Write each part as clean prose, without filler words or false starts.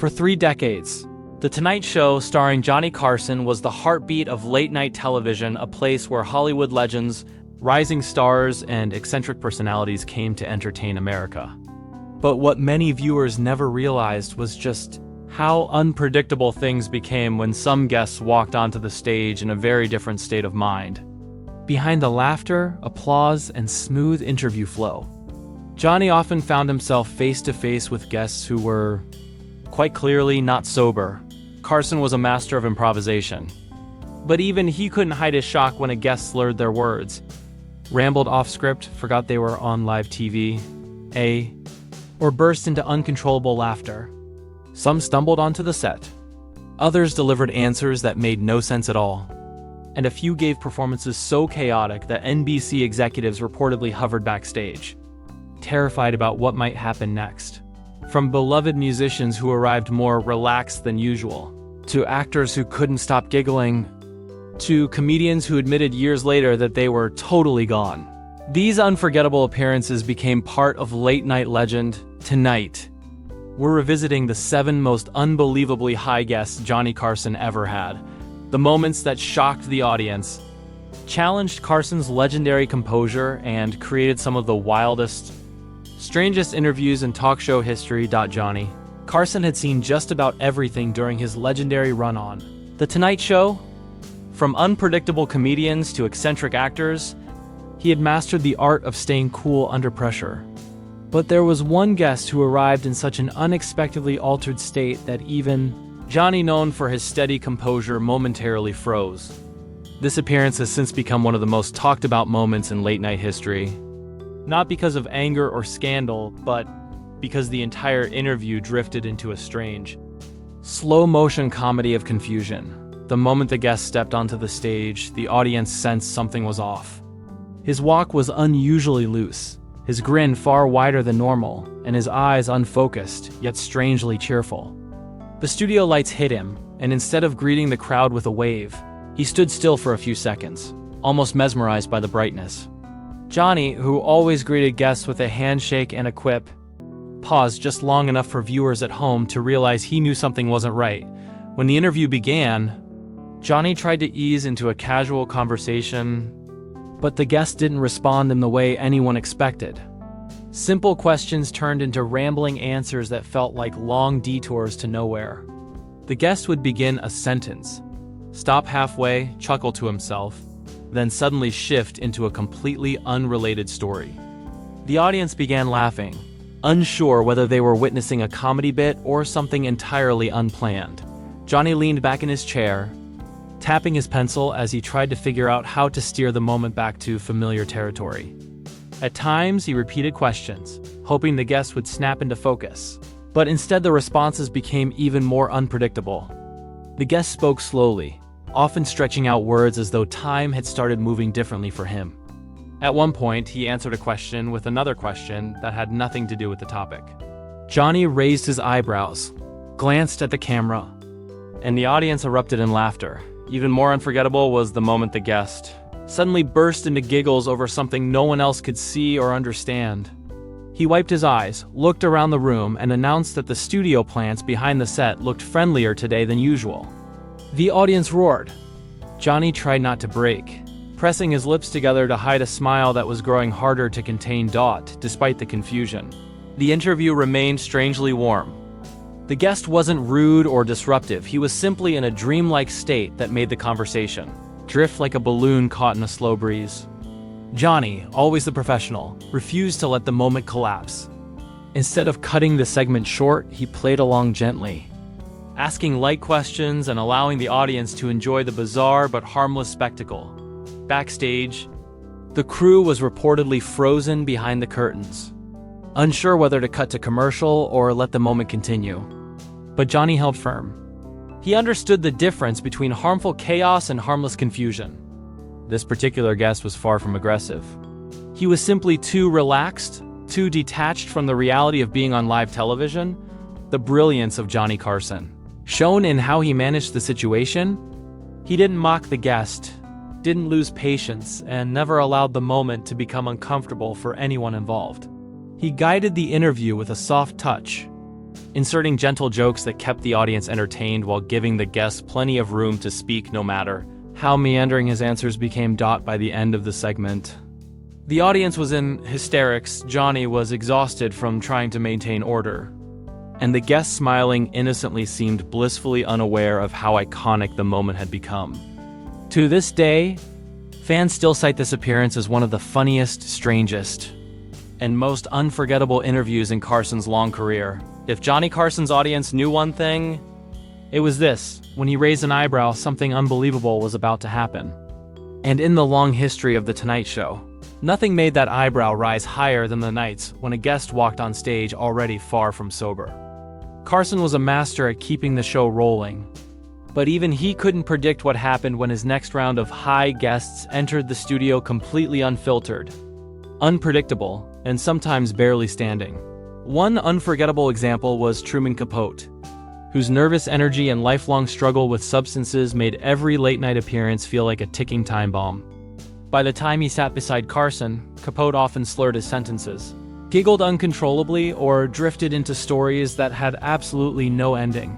For 3 decades, The Tonight Show starring Johnny Carson was the heartbeat of late-night television, a place where Hollywood legends, rising stars, and eccentric personalities came to entertain America. But what many viewers never realized was just how unpredictable things became when some guests walked onto the stage in a very different state of mind. Behind the laughter, applause, and smooth interview flow, Johnny often found himself face-to-face with guests who were, quite clearly, not sober. Carson was a master of improvisation. But even he couldn't hide his shock when a guest slurred their words, rambled off-script, forgot they were on live TV, or burst into uncontrollable laughter. Some stumbled onto the set. Others delivered answers that made no sense at all. And a few gave performances so chaotic that NBC executives reportedly hovered backstage, terrified about what might happen next. From beloved musicians who arrived more relaxed than usual, to actors who couldn't stop giggling, to comedians who admitted years later that they were totally gone. These unforgettable appearances became part of late-night legend. Tonight, we're revisiting the 7 most unbelievably high guests Johnny Carson ever had. The moments that shocked the audience, challenged Carson's legendary composure, and created some of the wildest, strangest interviews in talk show history. Johnny Carson had seen just about everything during his legendary run on The Tonight Show. From unpredictable comedians to eccentric actors, he had mastered the art of staying cool under pressure. But there was one guest who arrived in such an unexpectedly altered state that even Johnny, known for his steady composure, momentarily froze. This appearance has since become one of the most talked about moments in late-night history. Not because of anger or scandal, but because the entire interview drifted into a strange, slow-motion comedy of confusion. The moment the guest stepped onto the stage, the audience sensed something was off. His walk was unusually loose, his grin far wider than normal, and his eyes unfocused, yet strangely cheerful. The studio lights hit him, and instead of greeting the crowd with a wave, he stood still for a few seconds, almost mesmerized by the brightness. Johnny, who always greeted guests with a handshake and a quip, paused just long enough for viewers at home to realize he knew something wasn't right. When the interview began, Johnny tried to ease into a casual conversation, but the guest didn't respond in the way anyone expected. Simple questions turned into rambling answers that felt like long detours to nowhere. The guest would begin a sentence, stop halfway, chuckle to himself, then suddenly shift into a completely unrelated story. The audience began laughing, unsure whether they were witnessing a comedy bit or something entirely unplanned. Johnny leaned back in his chair, tapping his pencil as he tried to figure out how to steer the moment back to familiar territory. At times, he repeated questions, hoping the guests would snap into focus. But instead, the responses became even more unpredictable. The guest spoke slowly, often stretching out words as though time had started moving differently for him. At one point, he answered a question with another question that had nothing to do with the topic. Johnny raised his eyebrows, glanced at the camera, and the audience erupted in laughter. Even more unforgettable was the moment the guest suddenly burst into giggles over something no one else could see or understand. He wiped his eyes, looked around the room, and announced that the studio plants behind the set looked friendlier today than usual. The audience roared. Johnny tried not to break, pressing his lips together to hide a smile that was growing harder to contain. Despite the confusion, the interview remained strangely warm. The guest wasn't rude or disruptive, he was simply in a dreamlike state that made the conversation drift like a balloon caught in a slow breeze. Johnny, always the professional, refused to let the moment collapse. Instead of cutting the segment short, he played along gently, asking light questions and allowing the audience to enjoy the bizarre but harmless spectacle. Backstage, the crew was reportedly frozen behind the curtains, unsure whether to cut to commercial or let the moment continue. But Johnny held firm. He understood the difference between harmful chaos and harmless confusion. This particular guest was far from aggressive. He was simply too relaxed, too detached from the reality of being on live television. The brilliance of Johnny Carson shown in how he managed the situation. He didn't mock the guest, didn't lose patience, and never allowed the moment to become uncomfortable for anyone involved. He guided the interview with a soft touch, inserting gentle jokes that kept the audience entertained while giving the guests plenty of room to speak no matter how meandering his answers became. By the end of the segment, the audience was in hysterics. Johnny was exhausted from trying to maintain order, and the guests smiling innocently seemed blissfully unaware of how iconic the moment had become. To this day, fans still cite this appearance as one of the funniest, strangest, and most unforgettable interviews in Carson's long career. If Johnny Carson's audience knew one thing, it was this: when he raised an eyebrow, something unbelievable was about to happen. And in the long history of The Tonight Show, nothing made that eyebrow rise higher than the nights when a guest walked on stage already far from sober. Carson was a master at keeping the show rolling, but even he couldn't predict what happened when his next round of high guests entered the studio completely unfiltered, unpredictable, and sometimes barely standing. One unforgettable example was Truman Capote, whose nervous energy and lifelong struggle with substances made every late-night appearance feel like a ticking time bomb. By the time he sat beside Carson, Capote often slurred his sentences, giggled uncontrollably, or drifted into stories that had absolutely no ending.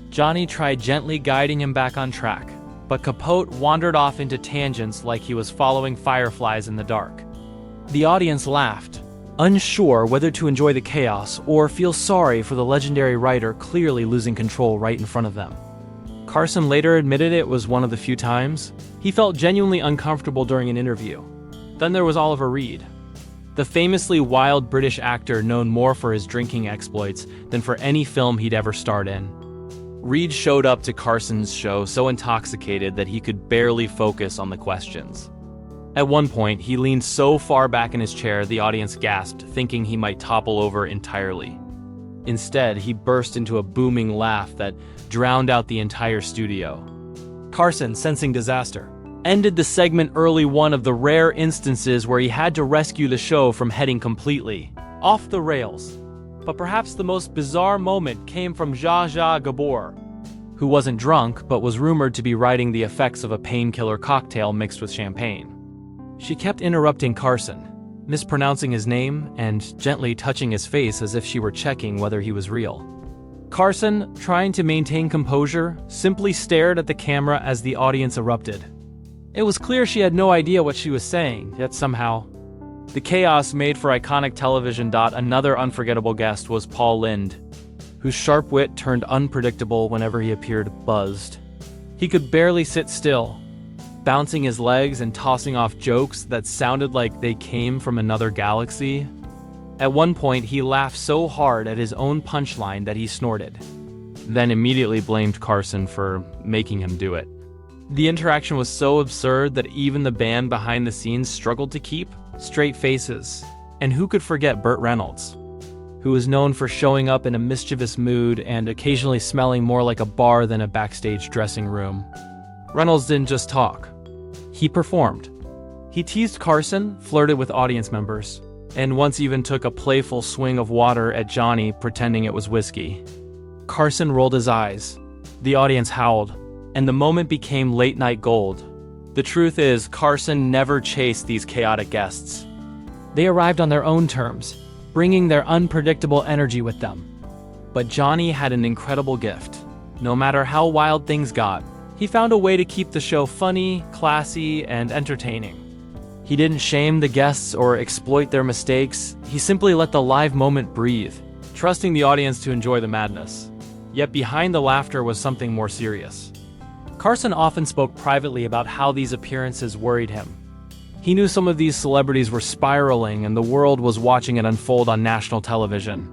Johnny tried gently guiding him back on track, but Capote wandered off into tangents like he was following fireflies in the dark. The audience laughed, unsure whether to enjoy the chaos or feel sorry for the legendary writer clearly losing control right in front of them. Carson later admitted it was one of the few times he felt genuinely uncomfortable during an interview. Then there was Oliver Reed, the famously wild British actor known more for his drinking exploits than for any film he'd ever starred in. Reed showed up to Carson's show so intoxicated that he could barely focus on the questions. At one point, he leaned so far back in his chair the audience gasped, thinking he might topple over entirely. Instead, he burst into a booming laugh that drowned out the entire studio. Carson, sensing disaster, ended the segment early, one of the rare instances where he had to rescue the show from heading completely off the rails. But perhaps the most bizarre moment came from Zsa Zsa Gabor, who wasn't drunk but was rumored to be writing the effects of a painkiller cocktail mixed with champagne. She kept interrupting Carson, mispronouncing his name and gently touching his face as if she were checking whether he was real. Carson, trying to maintain composure, simply stared at the camera as the audience erupted. It was clear she had no idea what she was saying, yet somehow the chaos made for iconic television. Another unforgettable guest was Paul Lynde, whose sharp wit turned unpredictable whenever he appeared buzzed. He could barely sit still, bouncing his legs and tossing off jokes that sounded like they came from another galaxy. At one point, he laughed so hard at his own punchline that he snorted, then immediately blamed Carson for making him do it. The interaction was so absurd that even the band behind the scenes struggled to keep straight faces. And who could forget Burt Reynolds, who was known for showing up in a mischievous mood and occasionally smelling more like a bar than a backstage dressing room. Reynolds didn't just talk, he performed. He teased Carson, flirted with audience members, and once even took a playful swing of water at Johnny, pretending it was whiskey. Carson rolled his eyes, the audience howled, and the moment became late-night gold. The truth is, Carson never chased these chaotic guests. They arrived on their own terms, bringing their unpredictable energy with them. But Johnny had an incredible gift. No matter how wild things got, he found a way to keep the show funny, classy, and entertaining. He didn't shame the guests or exploit their mistakes. He simply let the live moment breathe, trusting the audience to enjoy the madness. Yet behind the laughter was something more serious. Carson often spoke privately about how these appearances worried him. He knew some of these celebrities were spiraling and the world was watching it unfold on national television.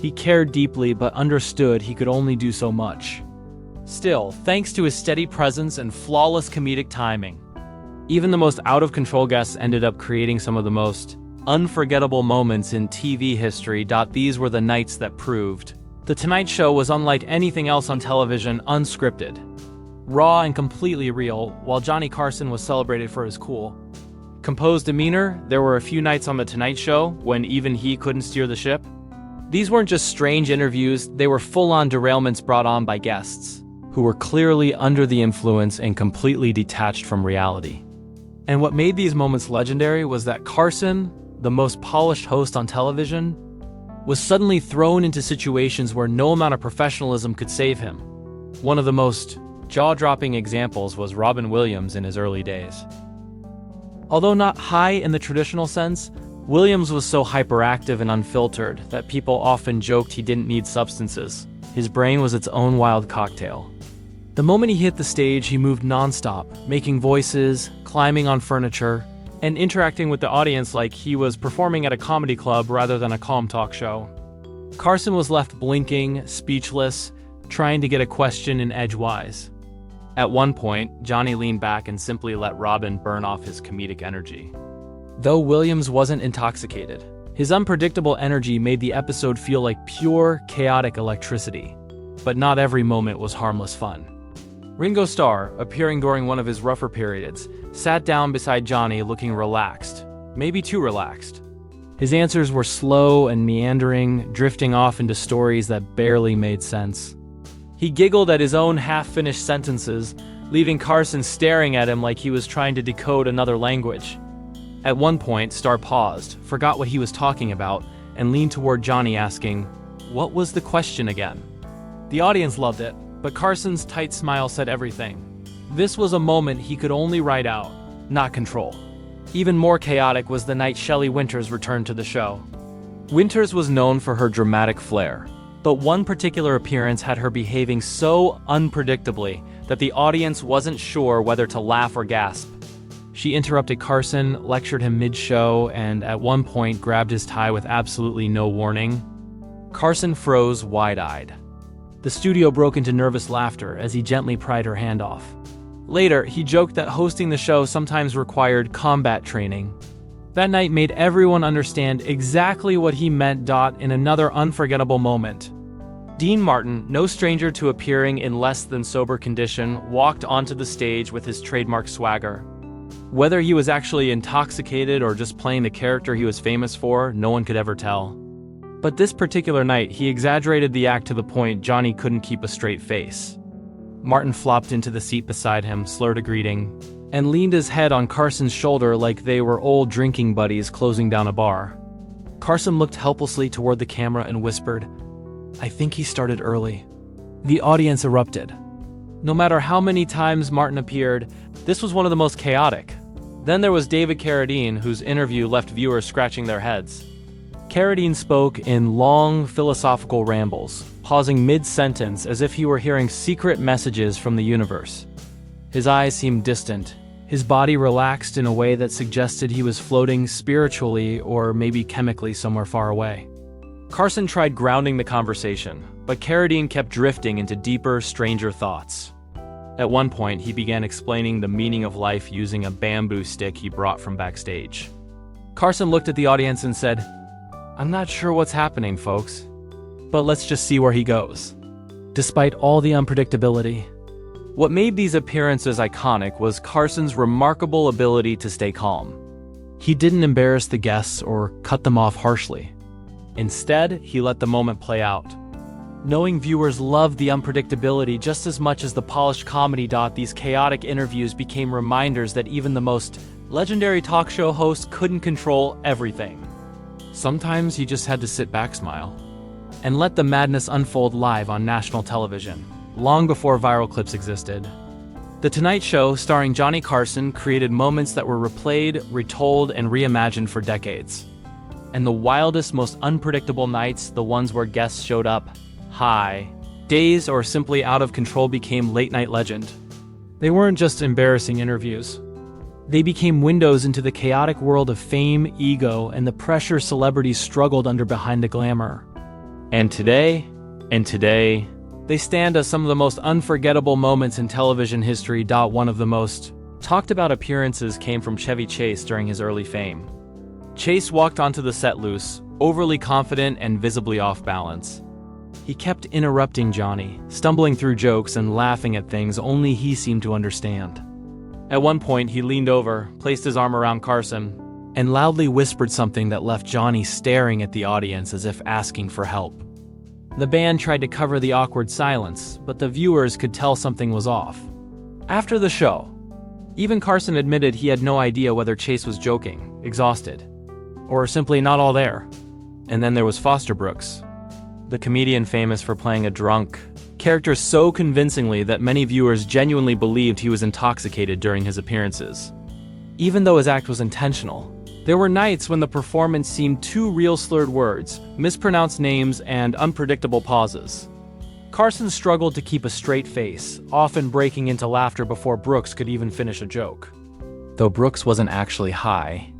He cared deeply but understood he could only do so much. Still, thanks to his steady presence and flawless comedic timing, even the most out-of-control guests ended up creating some of the most unforgettable moments in TV history. These were the nights that proved The Tonight Show was unlike anything else on television, unscripted, raw and completely real. While Johnny Carson was celebrated for his cool, composed demeanor, there were a few nights on The Tonight Show when even he couldn't steer the ship. These weren't just strange interviews, they were full-on derailments brought on by guests who were clearly under the influence and completely detached from reality. And what made these moments legendary was that Carson, the most polished host on television, was suddenly thrown into situations where no amount of professionalism could save him. One of the most jaw-dropping examples was Robin Williams in his early days. Although not high in the traditional sense, Williams was so hyperactive and unfiltered that people often joked he didn't need substances. His brain was its own wild cocktail. The moment he hit the stage, he moved nonstop, making voices, climbing on furniture, and interacting with the audience like he was performing at a comedy club rather than a calm talk show. Carson was left blinking, speechless, trying to get a question in edgewise. At one point, Johnny leaned back and simply let Robin burn off his comedic energy. Though Williams wasn't intoxicated, his unpredictable energy made the episode feel like pure, chaotic electricity. But not every moment was harmless fun. Ringo Starr, appearing during one of his rougher periods, sat down beside Johnny looking relaxed, maybe too relaxed. His answers were slow and meandering, drifting off into stories that barely made sense. He giggled at his own half-finished sentences, leaving Carson staring at him like he was trying to decode another language. At one point, Starr paused, forgot what he was talking about, and leaned toward Johnny asking, "What was the question again?" The audience loved it, but Carson's tight smile said everything. This was a moment he could only write out, not control. Even more chaotic was the night Shelley Winters returned to the show. Winters was known for her dramatic flair, but one particular appearance had her behaving so unpredictably that the audience wasn't sure whether to laugh or gasp. She interrupted Carson, lectured him mid-show, and at one point grabbed his tie with absolutely no warning. Carson froze wide-eyed. The studio broke into nervous laughter as he gently pried her hand off. Later, he joked that hosting the show sometimes required combat training. That night made everyone understand exactly what he meant. In another unforgettable moment, Dean Martin, no stranger to appearing in less than sober condition, walked onto the stage with his trademark swagger. Whether he was actually intoxicated or just playing the character he was famous for, no one could ever tell. But this particular night, he exaggerated the act to the point Johnny couldn't keep a straight face. Martin flopped into the seat beside him, slurred a greeting, and leaned his head on Carson's shoulder like they were old drinking buddies closing down a bar. Carson looked helplessly toward the camera and whispered, "I think he started early." The audience erupted. No matter how many times Martin appeared, this was one of the most chaotic. Then there was David Carradine, whose interview left viewers scratching their heads. Carradine spoke in long, philosophical rambles, pausing mid-sentence as if he were hearing secret messages from the universe. His eyes seemed distant, his body relaxed in a way that suggested he was floating spiritually or maybe chemically somewhere far away. Carson tried grounding the conversation, but Carradine kept drifting into deeper, stranger thoughts. At one point, he began explaining the meaning of life using a bamboo stick he brought from backstage. Carson looked at the audience and said, "I'm not sure what's happening, folks, but let's just see where he goes." Despite all the unpredictability, what made these appearances iconic was Carson's remarkable ability to stay calm. He didn't embarrass the guests or cut them off harshly. Instead, he let the moment play out. Knowing viewers loved the unpredictability just as much as the polished comedy. These chaotic interviews became reminders that even the most legendary talk show hosts couldn't control everything. Sometimes he just had to sit back, smile, and let the madness unfold live on national television, long before viral clips existed. The Tonight Show, starring Johnny Carson, created moments that were replayed, retold, and reimagined for decades. And the wildest, most unpredictable nights, the ones where guests showed up high, dazed, or simply out of control, became late-night legend. They weren't just embarrassing interviews. They became windows into the chaotic world of fame, ego, and the pressure celebrities struggled under behind the glamour. And today, they stand as some of the most unforgettable moments in television history. One of the most talked about appearances came from Chevy Chase during his early fame. Chase walked onto the set loose, overly confident and visibly off balance. He kept interrupting Johnny, stumbling through jokes and laughing at things only he seemed to understand. At one point, he leaned over, placed his arm around Carson, and loudly whispered something that left Johnny staring at the audience as if asking for help. The band tried to cover the awkward silence, but the viewers could tell something was off. After the show, even Carson admitted he had no idea whether Chase was joking, exhausted, or simply not all there. And then there was Foster Brooks, the comedian famous for playing a drunk character so convincingly that many viewers genuinely believed he was intoxicated during his appearances. Even though his act was intentional, there were nights when the performance seemed too real: slurred words, mispronounced names, and unpredictable pauses. Carson struggled to keep a straight face, often breaking into laughter before Brooks could even finish a joke. Though Brooks wasn't actually high,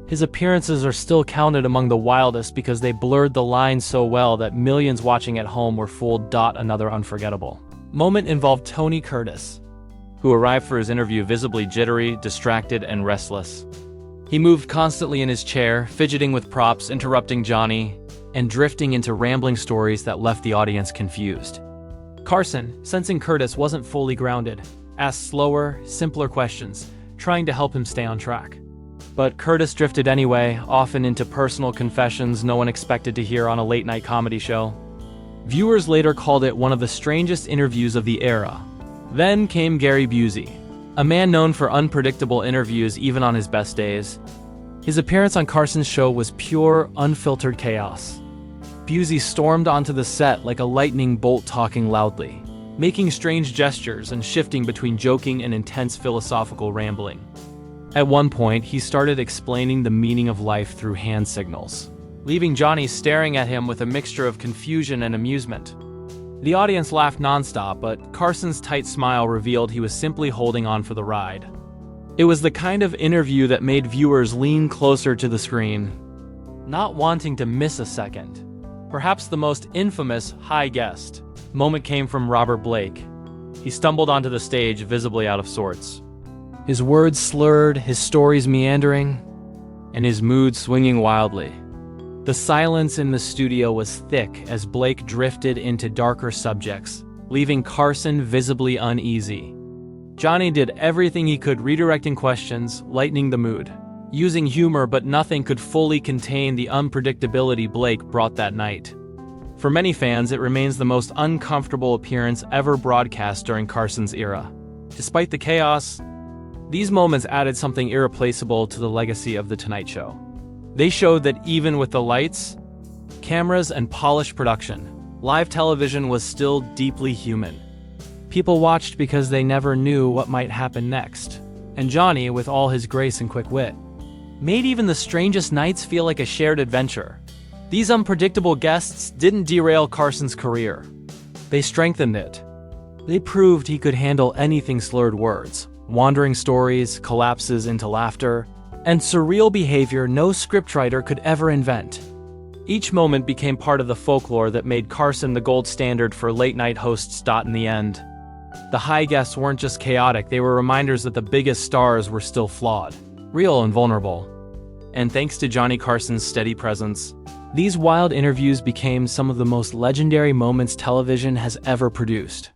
his appearances are still counted among the wildest because they blurred the lines so well that millions watching at home were fooled. Another unforgettable moment involved Tony Curtis, who arrived for his interview visibly jittery, distracted, and restless. He moved constantly in his chair, fidgeting with props, interrupting Johnny, and drifting into rambling stories that left the audience confused. Carson, sensing Curtis wasn't fully grounded, asked slower, simpler questions, trying to help him stay on track. But Curtis drifted anyway, often into personal confessions no one expected to hear on a late-night comedy show. Viewers later called it one of the strangest interviews of the era. Then came Gary Busey, a man known for unpredictable interviews even on his best days. His appearance on Carson's show was pure, unfiltered chaos. Busey stormed onto the set like a lightning bolt, talking loudly, making strange gestures and shifting between joking and intense philosophical rambling. At one point, he started explaining the meaning of life through hand signals, leaving Johnny staring at him with a mixture of confusion and amusement. The audience laughed nonstop, but Carson's tight smile revealed he was simply holding on for the ride. It was the kind of interview that made viewers lean closer to the screen, not wanting to miss a second. Perhaps the most infamous high guest moment came from Robert Blake. He stumbled onto the stage, visibly out of sorts, his words slurred, his stories meandering, and his mood swinging wildly. The silence in the studio was thick as Blake drifted into darker subjects, leaving Carson visibly uneasy. Johnny did everything he could, redirecting questions, lightening the mood, using humor, but nothing could fully contain the unpredictability Blake brought that night. For many fans, it remains the most uncomfortable appearance ever broadcast during Carson's era. Despite the chaos, these moments added something irreplaceable to the legacy of The Tonight Show. They showed that even with the lights, cameras, and polished production, live television was still deeply human. People watched because they never knew what might happen next. And Johnny, with all his grace and quick wit, made even the strangest nights feel like a shared adventure. These unpredictable guests didn't derail Carson's career. They strengthened it. They proved he could handle anything: slurred words, wandering stories, collapses into laughter, and surreal behavior no scriptwriter could ever invent. Each moment became part of the folklore that made Carson the gold standard for late-night hosts. In the end, the high guests weren't just chaotic, they were reminders that the biggest stars were still flawed, real, and vulnerable. And thanks to Johnny Carson's steady presence, these wild interviews became some of the most legendary moments television has ever produced.